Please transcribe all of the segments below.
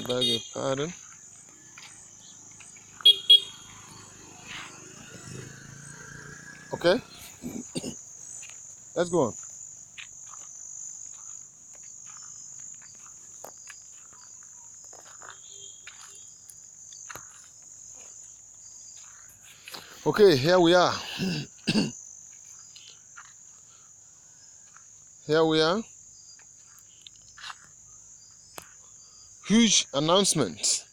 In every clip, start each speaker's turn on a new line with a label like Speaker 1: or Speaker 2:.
Speaker 1: Beg your pardon. Okay, let's go on. Okay, here we are. Here we are. Huge announcement.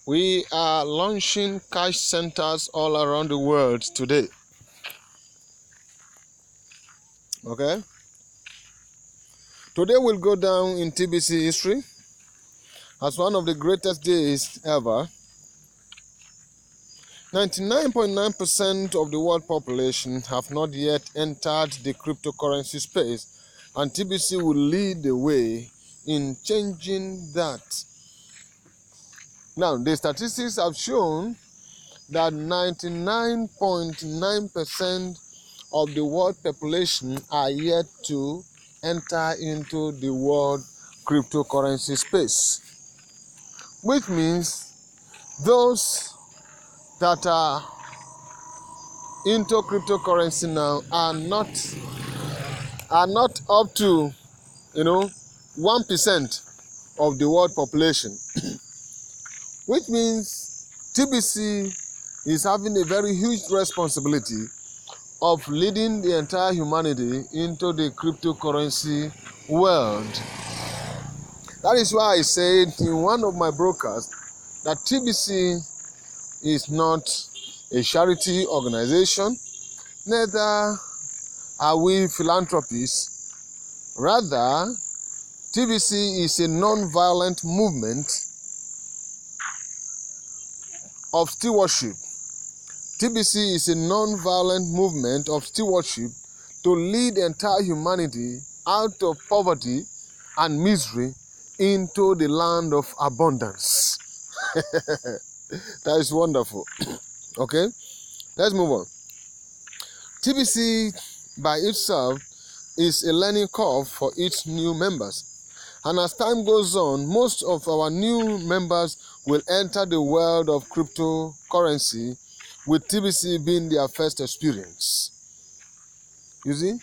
Speaker 1: We are launching cash centers all around the world today. Okay? Today will go down in TBC history as one of the greatest days ever. 99.9% of the world population have not yet entered the cryptocurrency space, and TBC will lead the way in changing that. Now, the statistics have shown that 99.9% of the world population are yet to enter into the world cryptocurrency space, which means those that are into cryptocurrency now are not up to 1% of the world population, which means TBC is having a very huge responsibility of leading the entire humanity into the cryptocurrency world. That is why I said in one of my broadcasts that TBC is not a charity organization, neither are we philanthropists. Rather, TBC is a non-violent movement of stewardship. TBC is a non-violent movement of stewardship to lead the entire humanity out of poverty and misery into the land of abundance. That is wonderful. Okay, let's move on. TBC by itself is a learning curve for each new members. And as time goes on, most of our new members will enter the world of cryptocurrency with TBC being their first experience. You see,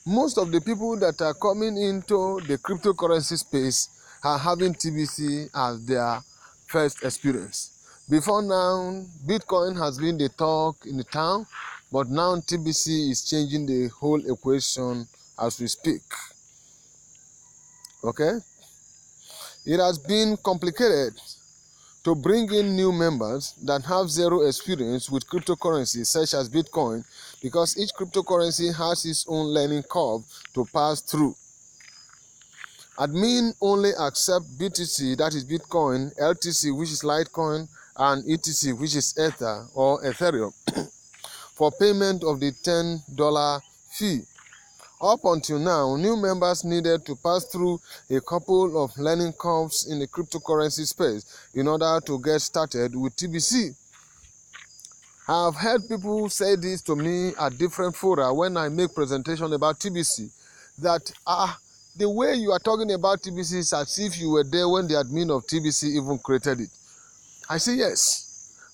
Speaker 1: most of the people that are coming into the cryptocurrency space are having TBC as their first experience. Before now, Bitcoin has been the talk in the town, but now TBC is changing the whole equation as we speak. Okay? It has been complicated to bring in new members that have zero experience with cryptocurrency such as Bitcoin, because each cryptocurrency has its own learning curve to pass through. Admin only accept BTC, that is Bitcoin, LTC, which is Litecoin, and ETC, which is Ether or Ethereum, for payment of the $10 fee. Up until now, new members needed to pass through a couple of learning curves in the cryptocurrency space in order to get started with TBC. I have heard people say this to me at different fora when I make presentation about TBC, that the way you are talking about TBC is as if you were there when the admin of TBC even created it. I say yes.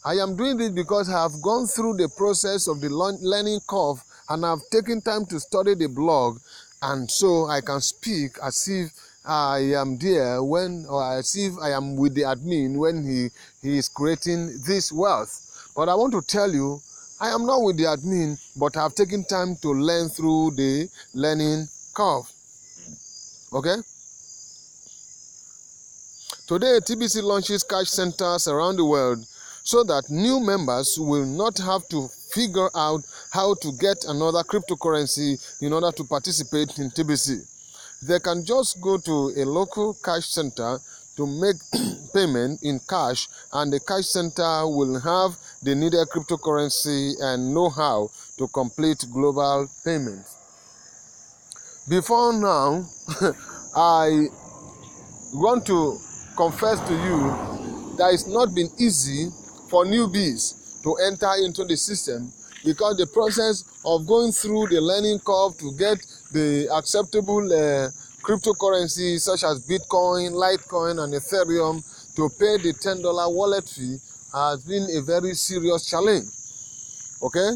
Speaker 1: I am doing this because I have gone through the process of the learning curve, and I've taken time to study the blog, and so I can speak as if I am there or as if I am with the admin when he is creating this wealth. But I want to tell you, I am not with the admin, but I have taken time to learn through the learning curve. Okay? Today, TBC launches cash centers around the world so that new members will not have to figure out how to get another cryptocurrency in order to participate in TBC. They can just go to a local cash center to make payment in cash, and the cash center will have the needed cryptocurrency and know-how to complete global payments. Before now, I want to confess to you that it's not been easy for newbies to enter into the system, because the process of going through the learning curve to get the acceptable cryptocurrencies such as Bitcoin, Litecoin, and Ethereum to pay the $10 wallet fee has been a very serious challenge. Okay,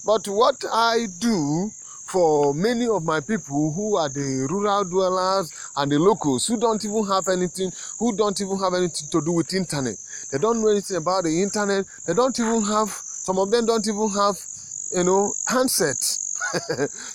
Speaker 1: but what I do for many of my people who are the rural dwellers and the locals who don't even have anything to do with internet, they don't know anything about the internet, some of them don't even have handsets.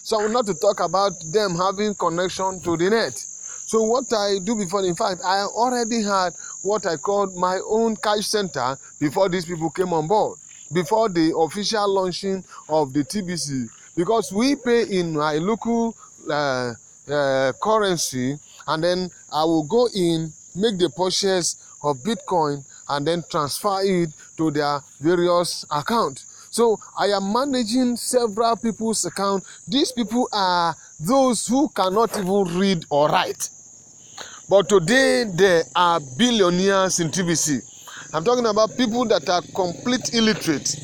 Speaker 1: So not to talk about them having connection to the net. So what I do before, in fact, I already had what I called my own cash center before these people came on board, before the official launching of the TBC, because we pay in my local currency, and then I will go in, make the purchase of Bitcoin, and then transfer it to their various accounts. So I am managing several people's accounts. These people are those who cannot even read or write. But today, they are billionaires in TBC. I'm talking about people that are complete illiterate,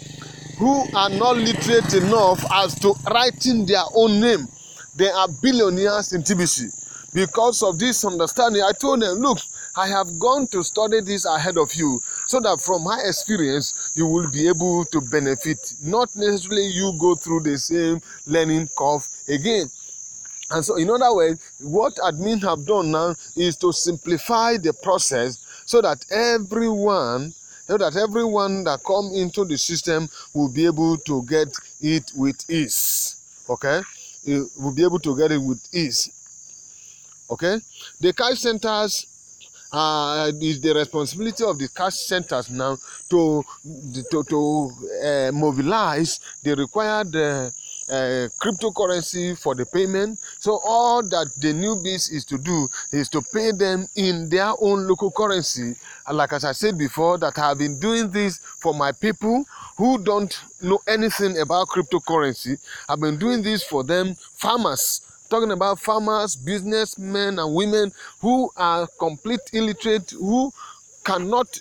Speaker 1: who are not literate enough as to writing their own name. They are billionaires in TBC. Because of this understanding, I told them, look, I have gone to study this ahead of you, so that from my experience, you will be able to benefit. Not necessarily you go through the same learning curve again. And so, in other words, what admin have done now is to simplify the process so that everyone that come into the system will be able to get it with ease. Okay, you will be able to get it with ease. Okay, the cash centers is the responsibility of the cash centers now to mobilize the required cryptocurrency for the payment. So all that the newbies is to do is to pay them in their own local currency. And like as I said before, that I have been doing this for my people who don't know anything about cryptocurrency. I've been doing this for them, farmers. Talking about farmers, businessmen and women who are complete illiterate, who cannot,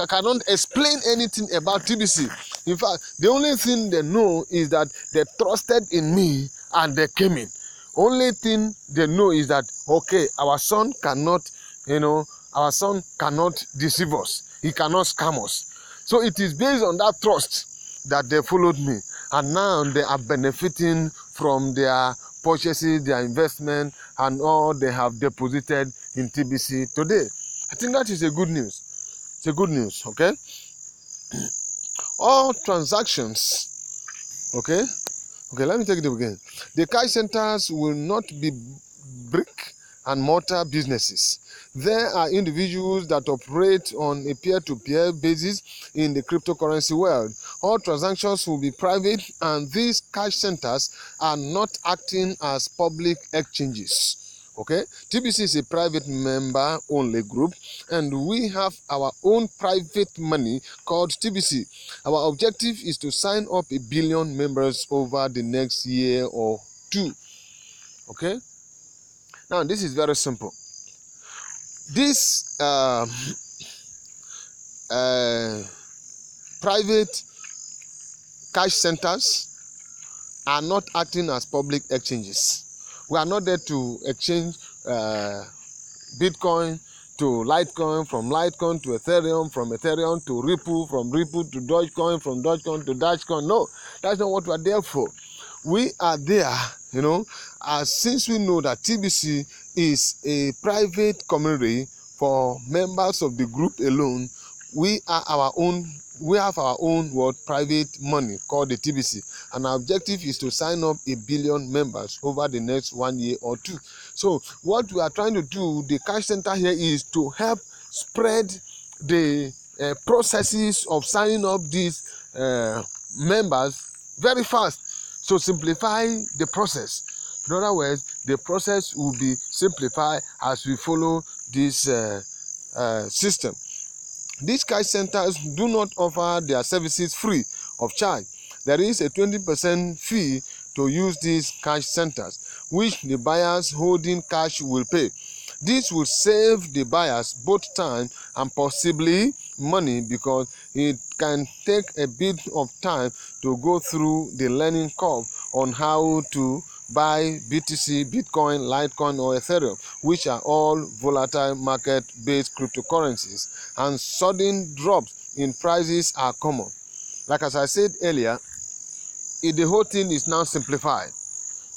Speaker 1: cannot explain anything about TBC. In fact, the only thing they know is that they trusted in me and they came in. Only thing they know is that, okay, our son cannot deceive us. He cannot scam us. So it is based on that trust that they followed me. And now they are benefiting from their purchases, their investment, and all they have deposited in TBC today. I think that is a good news. It's a good news, okay? All transactions, okay, let me take it again. The cash centers will not be brick and mortar businesses. There are individuals that operate on a peer-to-peer basis in the cryptocurrency world. All transactions will be private, and these cash centers are not acting as public exchanges. Okay, TBC is a private member-only group, and we have our own private money called TBC. Our objective is to sign up 1 billion members over the next year or two. Okay, now this is very simple. These private cash centers are not acting as public exchanges. We are not there to exchange Bitcoin to Litecoin, from Litecoin to Ethereum, from Ethereum to Ripple, from Ripple to Dogecoin, from Dogecoin to Dogecoin. No, that's not what we are there for. We are there, since we know that TBC is a private community for members of the group alone. We have our own private money called the TBC, and our objective is to sign up 1 billion members over the next 1 year or two. So what we are trying to do, the cash center here, is to help spread the processes of signing up these members very fast, so simplify the process. In other words, the process will be simplified as we follow this system. These cash centers do not offer their services free of charge. There is a 20% fee to use these cash centers, which the buyers holding cash will pay. This will save the buyers both time and possibly money, because it can take a bit of time to go through the learning curve on how to buy BTC, Bitcoin, Litecoin, or Ethereum, which are all volatile market-based cryptocurrencies, and sudden drops in prices are common. Like as I said earlier, the whole thing is now simplified.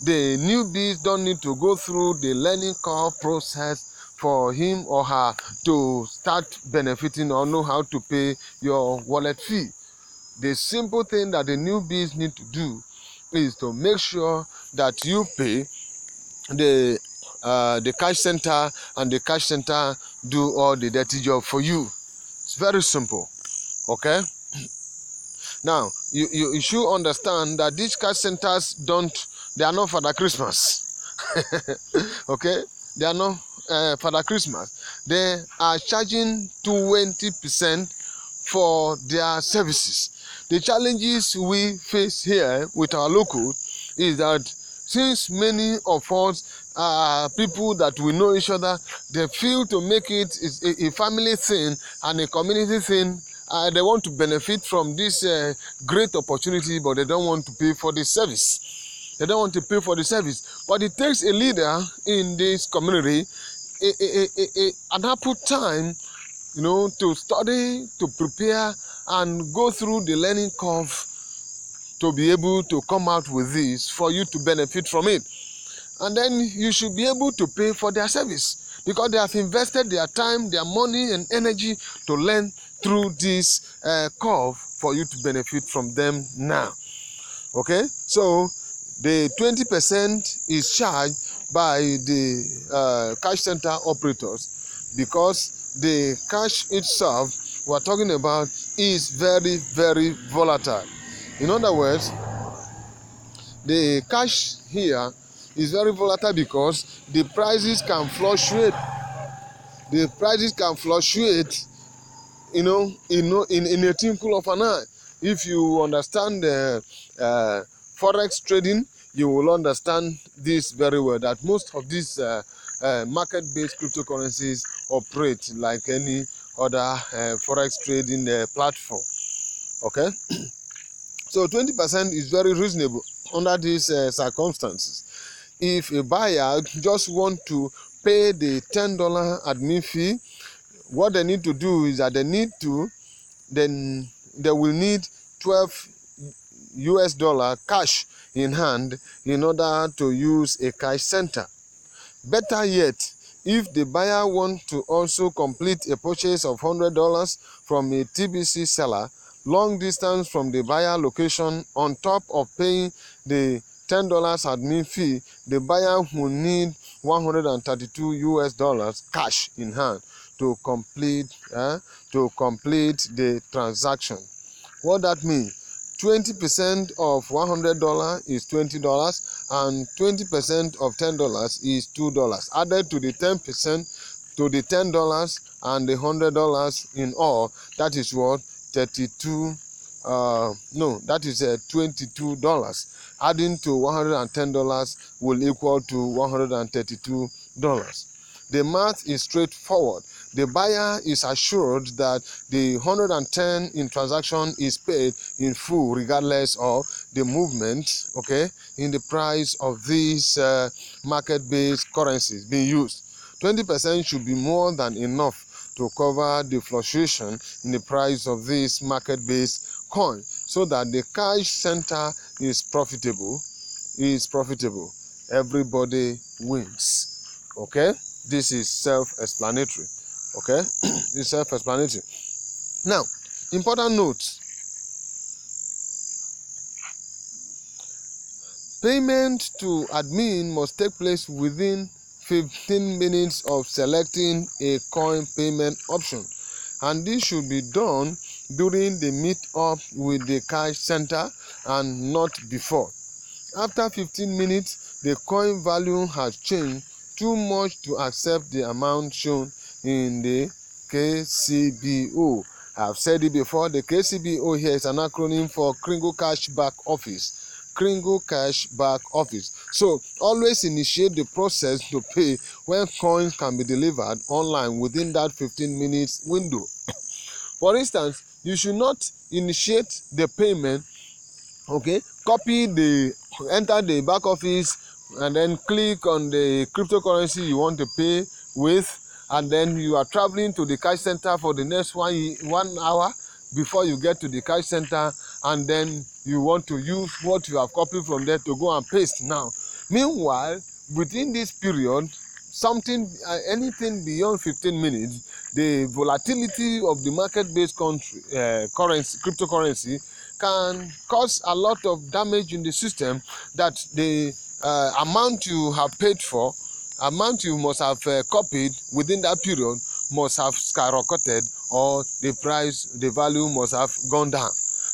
Speaker 1: The newbies don't need to go through the learning curve process for him or her to start benefiting or know how to pay your wallet fee. The simple thing that the newbies need to do is to make sure that you pay the cash center, and the cash center do all the dirty job for you. It's very simple. Okay. Now you should understand that these cash centers they are not Father Christmas. Okay, they are not Father Christmas. They are charging 20% for their services. The challenges we face here with our local is that since many of us are people that we know each other, they feel to make it a family thing and a community thing. They want to benefit from this great opportunity, but they don't want to pay for the service. They don't want to pay for the service. But it takes a leader in this community an ample time, to study, to prepare, and go through the learning curve to be able to come out with this for you to benefit from it. And then you should be able to pay for their service because they have invested their time, their money, and energy to learn through this curve for you to benefit from them now. Okay, so the 20% is charged by the cash center operators because the cash itself we're talking about is very, very volatile. In other words, the cash here is very volatile because the prices can fluctuate. The prices can fluctuate, in a twinkle of an eye. If you understand forex trading, you will understand this very well, that most of these market-based cryptocurrencies operate like any other forex trading platform. Okay, so 20% is very reasonable under these circumstances. If a buyer just want to pay the $10 admin fee, what they need to do is that they will need $12 cash in hand in order to use a cash center. Better yet, if the buyer wants to also complete a purchase of $100 from a TBC seller long distance from the buyer location, on top of paying the $10 admin fee, the buyer will need $132 cash in hand to complete the transaction. What that means? 20% of $100 is $20, and 20% of $10 is $2. Added to the 10% to the $10 and the $100 in all, that is what? $22. Adding to $110 will equal to $132. The math is straightforward. The buyer is assured that the 110 in transaction is paid in full regardless of the movement, okay, in the price of these market-based currencies being used. 20% should be more than enough to cover the fluctuation in the price of this market-based coin, so that the cash center is profitable. Everybody wins. Okay, this is self-explanatory. Okay, this is self-explanatory. Now, important note: payment to admin must take place within 15 minutes of selecting a coin payment option, and this should be done during the meet-up with the cash center and not before. After 15 minutes, the coin value has changed too much to accept the amount shown in the KCBO. I've said it before, the KCBO here is an acronym for Kringle Cash Back Office. Kringle Cash Back Office. So always initiate the process to pay when coins can be delivered online within that 15 minutes window. For instance, you should not initiate the payment, okay, enter the back office and then click on the cryptocurrency you want to pay with, and then you are traveling to the cash center for the next 1 hour before you get to the cash center, and then you want to use what you have copied from there to go and paste now. Meanwhile, within this period, anything beyond 15 minutes, the volatility of the market-based cryptocurrency can cause a lot of damage in the system, that the amount you have paid for, amount you must have copied within that period must have skyrocketed, or the value must have gone down.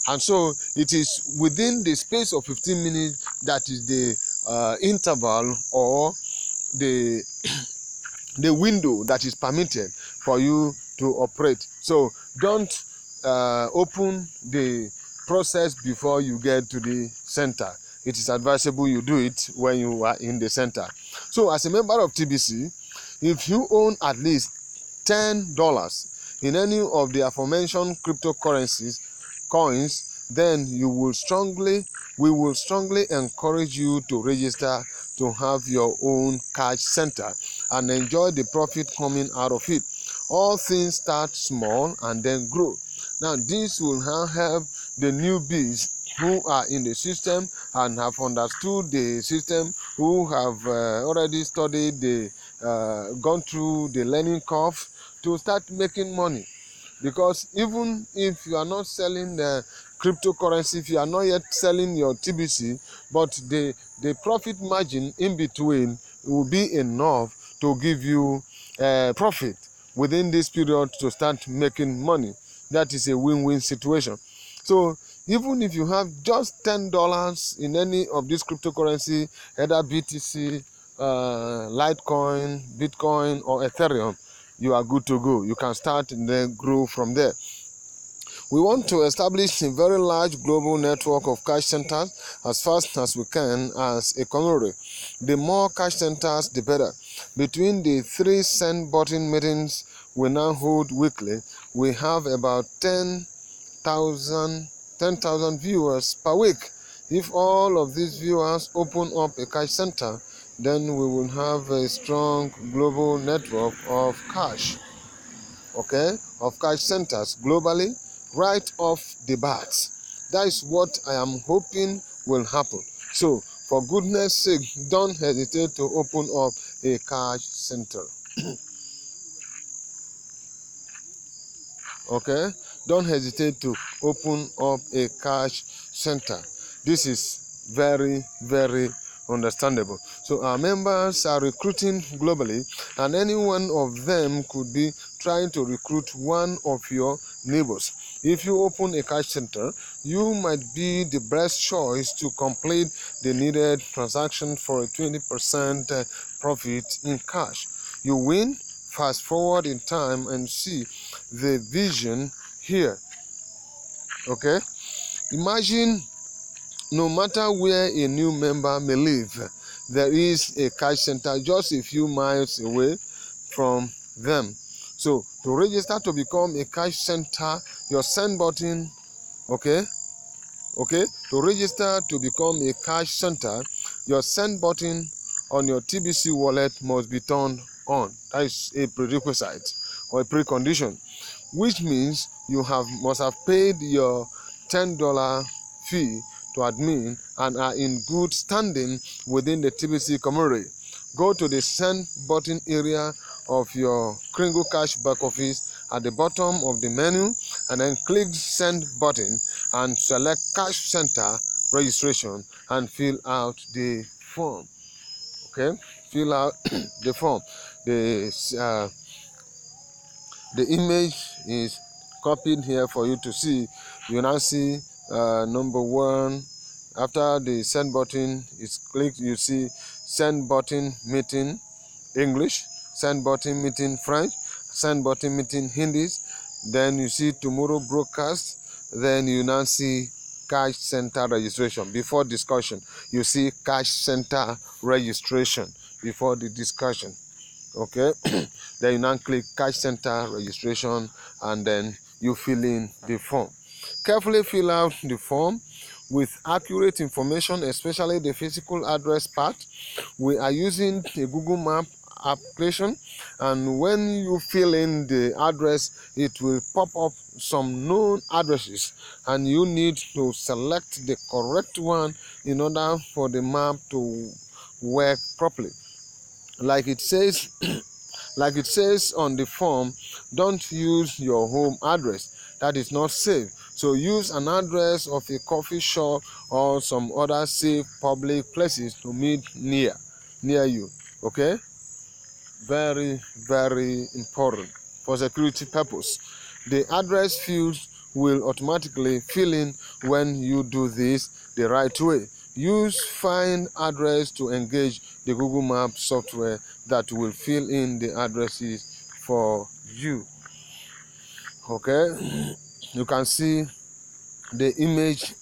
Speaker 1: And so it is within the space of 15 minutes that is the interval, or the window that is permitted for you to operate. So don't open the process before you get to the center. It is advisable you do it when you are in the center. So as a member of TBC, if you own at least $10 in any of the aforementioned coins, then we will strongly encourage you to register to have your own cash center and enjoy the profit coming out of it. All things start small and then grow. Now, this will help the newbies who are in the system and have understood the system, who have already studied gone through the learning curve, to start making money. Because even if you are not selling the cryptocurrency, if you are not yet selling your TBC, but the profit margin in between will be enough to give you profit within this period to start making money. That is a win-win situation. So even if you have just $10 in any of this cryptocurrency, either BTC, Litecoin, Bitcoin, or Ethereum, you are good to go. You can start and then grow from there. We want to establish a very large global network of cash centers as fast as we can as a community. The more cash centers, the better. Between the 3 send button meetings we now hold weekly, we have about 10,000 viewers per week. If all of these viewers open up a cash center, then we will have a strong global network of cash centers globally right off the bat. That is what I am hoping will happen. So, for goodness sake, don't hesitate to open up a cash center. Don't hesitate to open up a cash center. This is very, very understandable. So our members are recruiting globally, and any one of them could be trying to recruit one of your neighbors. If you open a cash center, you might be the best choice to complete the needed transaction for a 20% profit in cash. You win. Fast forward in time and see the vision here. Imagine, no matter where a new member may live, there is a cash center just a few miles away from them. So to register to become a cash center, your send button, to register to become a cash center, your send button on your TBC wallet must be turned on. That is a prerequisite or a precondition, which means you must have paid your $10 fee to admin and are in good standing within the TBC community. Go to the send button area of your Kringle Cash back office at the bottom of the menu, and then click send button and select cash center registration and fill out the form. Fill out the form. The image is copied here for you to see. You now see number 1. After the send button is clicked, you see send button meeting English, send button meeting French, send button meeting Hindi. Then you see tomorrow broadcast. Then you now see cash center registration. Before discussion, you see cash center registration before the discussion. Then you now click cash center registration, and then you fill in the form. Carefully fill out the form. with accurate information, especially the physical address part. We are using a Google Map application, and when you fill in the address, it will pop up some known addresses, and you need to select the correct one in order for the map to work properly. Like it says like it says on the form, don't use your home address. That is not safe. So use an address of a coffee shop or some other safe public places to meet near you. Okay? Very, very important for security purpose. The address fields will automatically fill in when you do this the right way. Use find address to engage the Google Map software that will fill in the addresses for you. Okay, you can see the image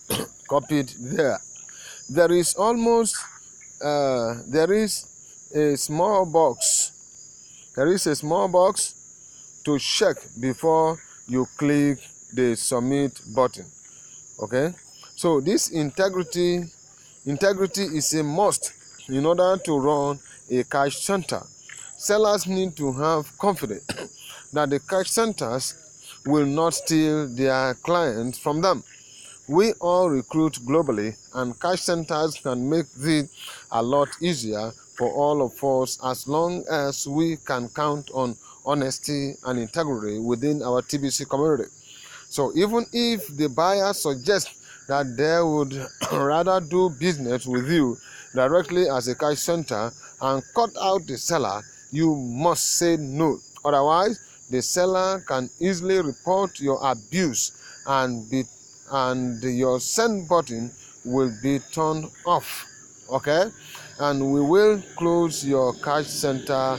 Speaker 1: copied there. There is a small box. There is a small box to check before you click the submit button. Okay, so this integrity is a must in order to run a cash center. Sellers need to have confidence that the cash centers will not steal their clients from them. We all recruit globally, and cash centers can make this a lot easier for all of us as long as we can count on honesty and integrity within our TBC community. So even if the buyer suggests that they would rather do business with you directly as a cash center and cut out the seller, you must say no. Otherwise, the seller can easily report your abuse and your send button will be turned off. Okay, and we will close your cash center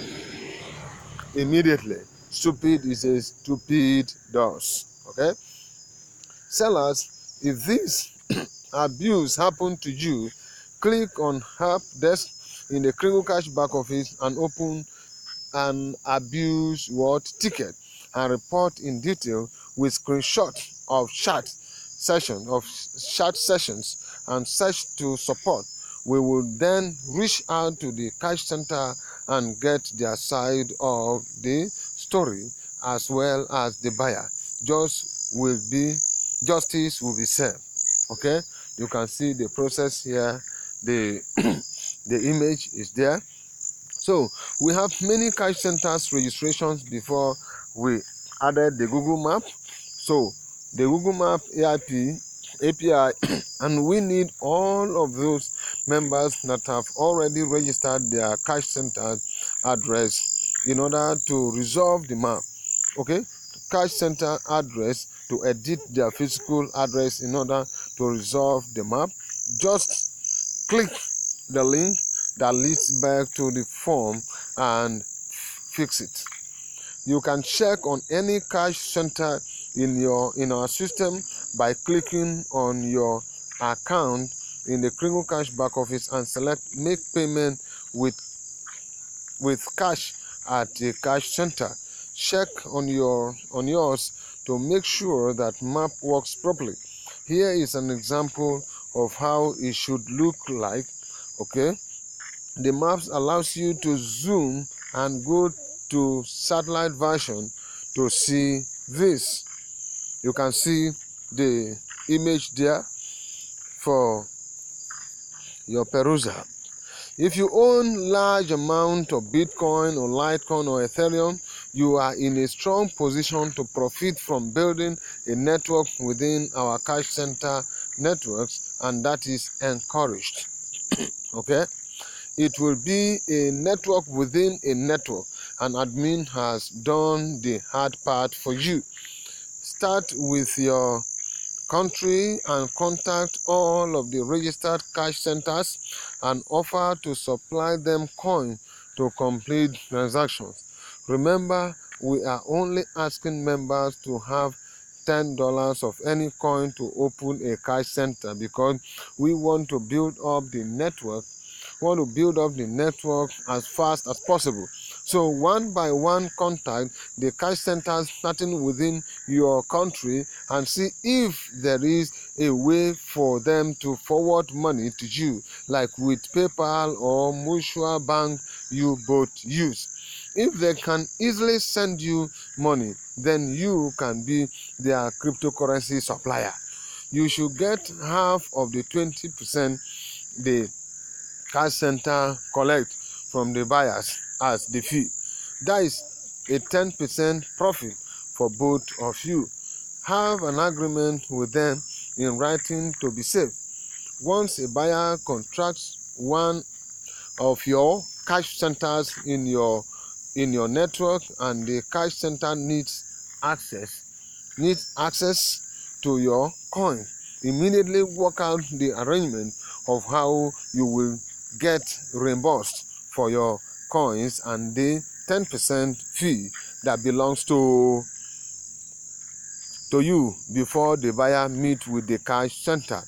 Speaker 1: immediately. Stupid is a stupid does. Okay, sellers, if this abuse happened to you, click on help desk in the Kringle Cash back office and open an abuse ticket and report in detail with screenshot of chat sessions and search to support. We will then reach out to the cash center and get their side of the story as well as the buyer. Justice will be served. Okay, you can see the process here. The image is there. So we have many cash centers registrations before we added the Google Map. So the Google Map API and we need all of those members that have already registered their cash center address in order to resolve the map. Okay, cash center address to edit their physical address in order to resolve the map. Just click the link that leads back to the form and fix it. You can check on any cash center in our system by clicking on your account in the Kringle Cash back office and select make payment with cash at the cash center. Check on yours to make sure that map works properly. Here is an example of how it should look like. Okay, the maps allows you to zoom and go to satellite version to see this. You can see the image there for your perusal. If you own large amount of Bitcoin or Litecoin or Ethereum, you are in a strong position to profit from building a network within our cash center networks, and that is encouraged. Okay, it will be a network within a network, and admin has done the hard part for you. Start with your country and contact all of the registered cash centers and offer to supply them coin to complete transactions. Remember, we are only asking members to have $10 of any coin to open a cash center because we want to build up the network. As fast as possible. So one by one, contact the cash centers starting within your country and see if there is a way for them to forward money to you, like with PayPal or mutual bank you both use. If they can easily send you money, then you can be their cryptocurrency supplier. You should get half of the 20% the cash center collect from the buyers as the fee. That is a 10% profit for both of you. Have an agreement with them in writing to be safe. Once a buyer contracts one of your cash centers in your network and the cash center needs access to your coin, immediately work out the arrangement of how you will get reimbursed for your coins and the 10% fee that belongs to you before the buyer meet with the cash center.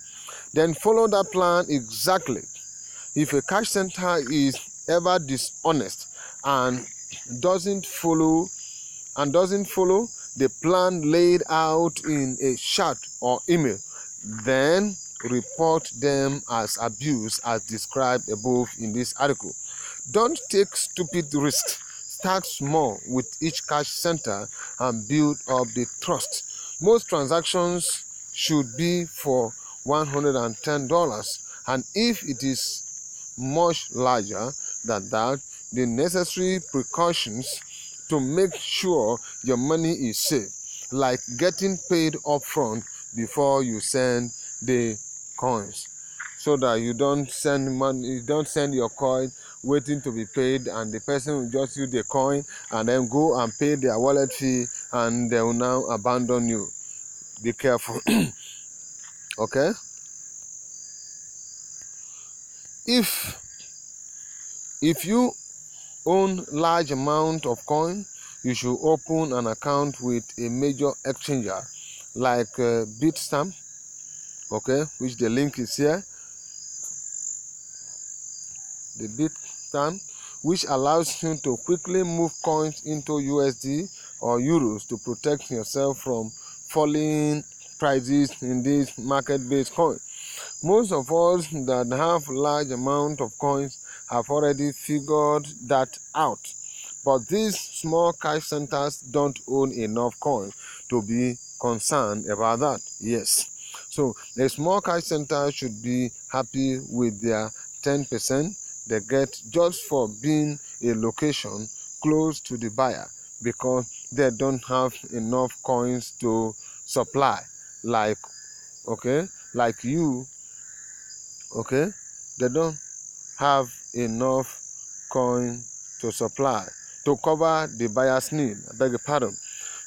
Speaker 1: Then follow that plan exactly. If a cash center is ever dishonest and doesn't follow the plan laid out in a chat or email, then report them as abuse as described above in this article. Don't take stupid risks. Start small with each cash center and build up the trust. Most transactions should be for $110, and if it is much larger than that, the necessary precautions to make sure your money is safe, like getting paid upfront before you send the coins, so that you don't send your coin waiting to be paid, and the person will just use the coin and then go and pay their wallet fee, and they will now abandon you. Be careful. Okay? If you own large amount of coin, you should open an account with a major exchanger like Bitstamp, okay, which the link is here. The Bitstamp, which allows you to quickly move coins into USD or euros to protect yourself from falling prices in this market-based coin. Most of us that have large amount of coins have already figured that out, but these small cash centers don't own enough coins to be concerned about that. Yes, so a small cash center should be happy with their 10% they get just for being a location close to the buyer, because they don't have enough coins to supply, like you. Okay, they don't have enough coin to supply to cover the buyer's need. I beg your pardon.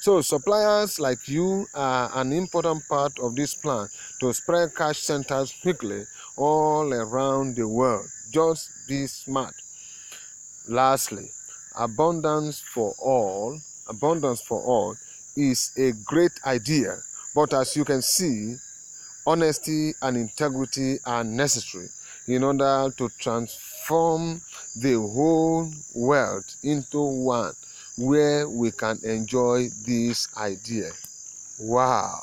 Speaker 1: So suppliers like you are an important part of this plan to spread cash centers quickly all around the world. Just be smart. Lastly, abundance for all is a great idea, but as you can see, honesty and integrity are necessary in order to transform the whole world into one where we can enjoy this idea. Wow.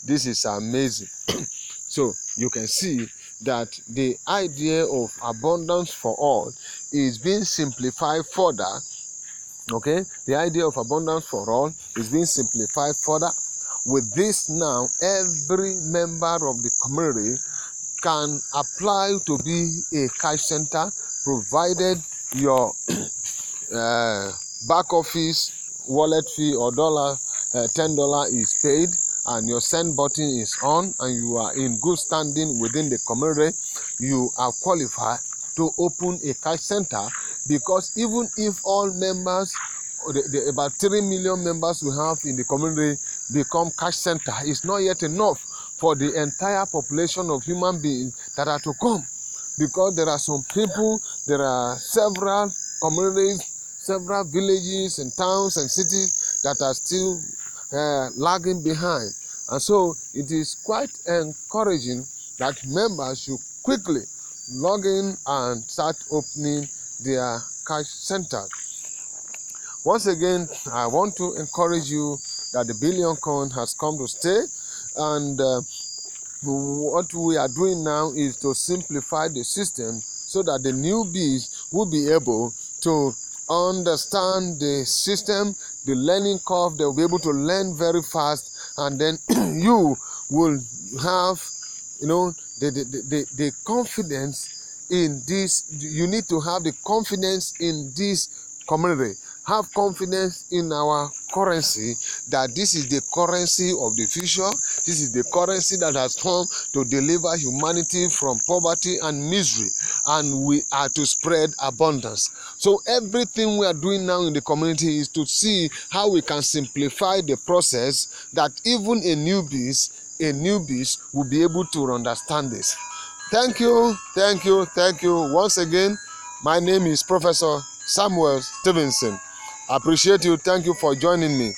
Speaker 1: This is amazing. So you can see that the idea of abundance for all is being simplified further. Okay, the idea of abundance for all is being simplified further. With this now, every member of the community can apply to be a cash center, provided your back office wallet fee or $10 is paid, and your send button is on, and you are in good standing within the community. You are qualified to open a cash center, because even if all members, the about 3 million members we have in the community, become cash center, it's not yet enough for the entire population of human beings that are to come, because there are some people, there are several communities, several villages and towns and cities that are still lagging behind. And so it is quite encouraging that members should quickly log in and start opening their cash centers. Once again, I want to encourage you that the billion coin has come to stay, and what we are doing now is to simplify the system so that the newbies will be able to understand the system, the learning curve. They will be able to learn very fast, and then you will have, the confidence in this. You need to have the confidence in this community. Have confidence in our currency, that this is the currency of the future. This is the currency that has come to deliver humanity from poverty and misery, and we are to spread abundance. So everything we are doing now in the community is to see how we can simplify the process, that even a newbies will be able to understand this. Thank you once again. My name is Professor Samuel Stephenson. I appreciate you. Thank you for joining me.